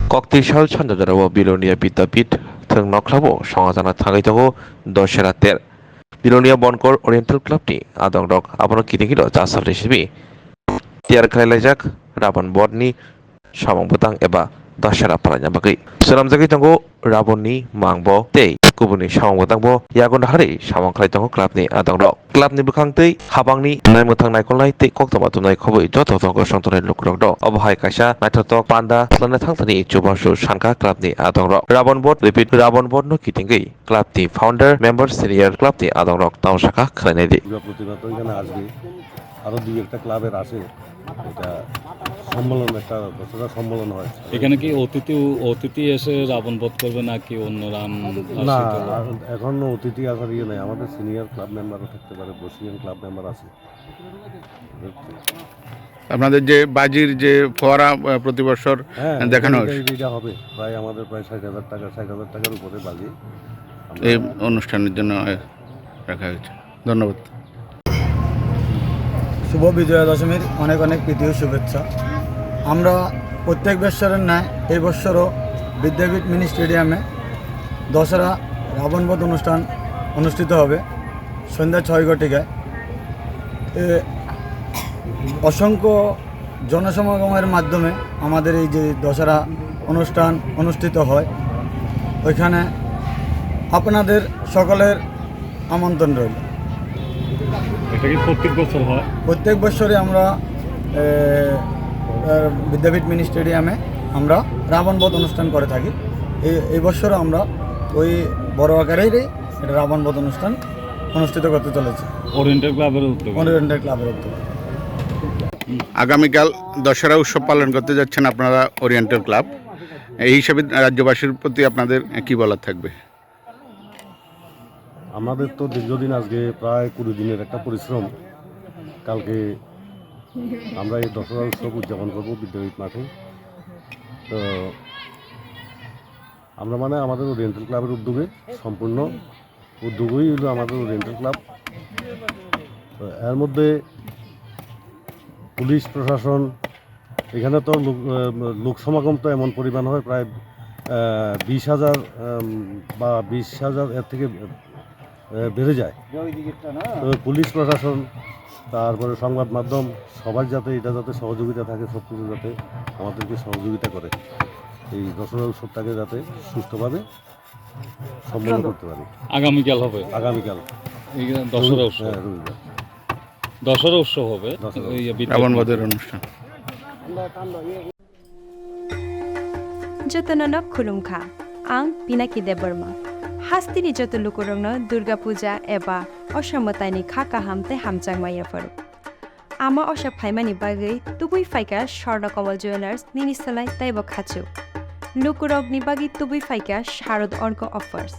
Koktisal Swnamjak Beloniao Bidapit Thung Noklabo Songazana Tangitago Daosherao Ter Beloniao Bonkor Oriental Club ni Adong Dok Abono Kitikilo Jasaf Resibi Tiyar wnglaijak Rabonni Samang Butang eba Daosherao Palanya bagwi Swnamjak Tongo Rabonni Mangbo tei kubuni samang butang bo yagon hari samang khlai tongo club ni adong rok club ni bukhang tei habang ni naimutang naikolnai tei koktoma tumnai khoboi joto tongo songtonai lukrok do obohai kaisa naithotok panda khlana thangtani chubasu sangka club ni adong rok Rabon board repeat Rabon board no kitingei club ni founder member senior club ni adong rok Daosherao khlainai di প্রতিবাদ এখানে আসবে আরো দুই একটা ক্লাবের আছে এটা সম্মেলন একটা দশরা সম্মেলন হয় এখানে কি অতিথি এসে রাবণ বধ করবে নাকি অন্য রাম না এখন অতিথি আসার ইয়ে নাই আমাদের সিনিয়র ক্লাব মেম্বারও থাকতে পারে বসিয়ান ক্লাব মেম্বার আছে আপনাদের যে বাজির যে ফোয়ারা প্রতি বছর দেখানো এটা হবে প্রায় আমাদের প্রায় ৬০,০০০ টাকার উপরে বাজি এই অনুষ্ঠানের জন্য রাখা হয়েছে ধন্যবাদ শুভ বিজয়া দশমীর অনেক অনেক প্রীতি ও শুভেচ্ছা আমরা প্রত্যেক বছরের ন্যায় এই বছরও বিদ্যাপীঠ মিনি স্টেডিয়ামে দশরা রাবণ বধ অনুষ্ঠান অনুষ্ঠিত হবে সন্ধ্যা ৬ ঘটিকায় অসংখ্য জনসমাগমের মাধ্যমে আমাদের এই যে দশরা অনুষ্ঠান অনুষ্ঠিত হয় ওইখানে আপনাদের সকলের আমন্ত্রণ রইল এটা কি প্রত্যেক বছর হয় প্রত্যেক বছরে আমরা বিদ্যাপীঠ মিনি স্টেডিয়ামে আমরা রাবণ বধ অনুষ্ঠান করে থাকি এই বছর আমরা ওই বড় আকারেই এটা রাবণ বধ অনুষ্ঠান অনুষ্ঠিত করতে চলেছি ওরিয়েন্টাল ক্লাবের উদ্যোগে আগামীকাল দশরা উৎসব পালন করতে যাচ্ছেন আপনারা ওরিয়েন্টাল ক্লাব এই হিসাবে রাজ্যবাসীর প্রতি আপনাদের কি বলার থাকবে আমাদের তো দীর্ঘদিন আজকে প্রায় ২০ দিনের একটা পরিশ্রম কালকে আমরা এই দশরা উৎসব উদযাপন করবো বিদ্যাপীঠ মাঠে তো আমরা মানে আমাদের ওরিয়েন্টাল ক্লাবের উদ্যোগে সম্পূর্ণ উদ্যোগই হলো আমাদের ওরিয়েন্টাল ক্লাব তো এর মধ্যে পুলিশ প্রশাসন এখানে তো লোক সমাগম তো এমন পরিমাণ হয় প্রায় ২০,০০০ বা ২০,০০০ এর থেকে বেড়ে যায় তো পুলিশ প্রশাসন তারপরে সংবাদ মাধ্যম সবার যাতে সহযোগিতা থাকে সব কিছু যাতে আমাদেরকে সহযোগিতা করে এই দশরা উৎসবটাকে যাতে সুস্থভাবে সম্পন্ন করতে পারি আগামীকাল দশরা উৎসব হবে রাবণ বধের অনুষ্ঠান Joto no khulumkha ang Pinaki Deborma Hastini joto lukurongno Durga Puja eba osamataini khaka hamte hamchangmaya faru ama osa phaimani bagwi tubui faika Swarngchati jewelers nini salai taibo khachu lukurogni bagi tubui faika sharod orko offers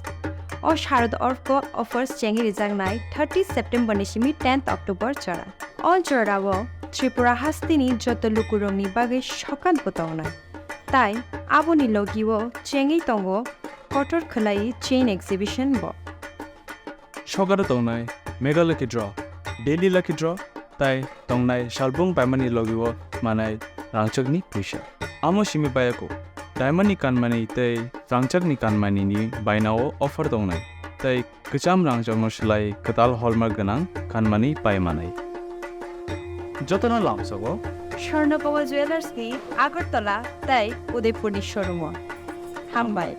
o sharod orko offers chengi rijangnai 30 September ni simi 10th October chora all jorao Tripura hastini joto lukurongni bagi shokan botauna তাই aboni logiwo chengi tongo kotor khlai chain exhibition bo Shogara tongnai mega lucky draw daily lucky draw tai tongnai shalbung paimani logiwo manai rangchakni puisha amo simi bayako diamond ni kanmani tai rangchakni kanmani ni bainao offer tongnai tai kacham rangchakno slai katal hallmark ganang kanmani paimanai jotona lamsago Swnamjak jewelers ni Agartala tai Udaipur ni showroom Hambai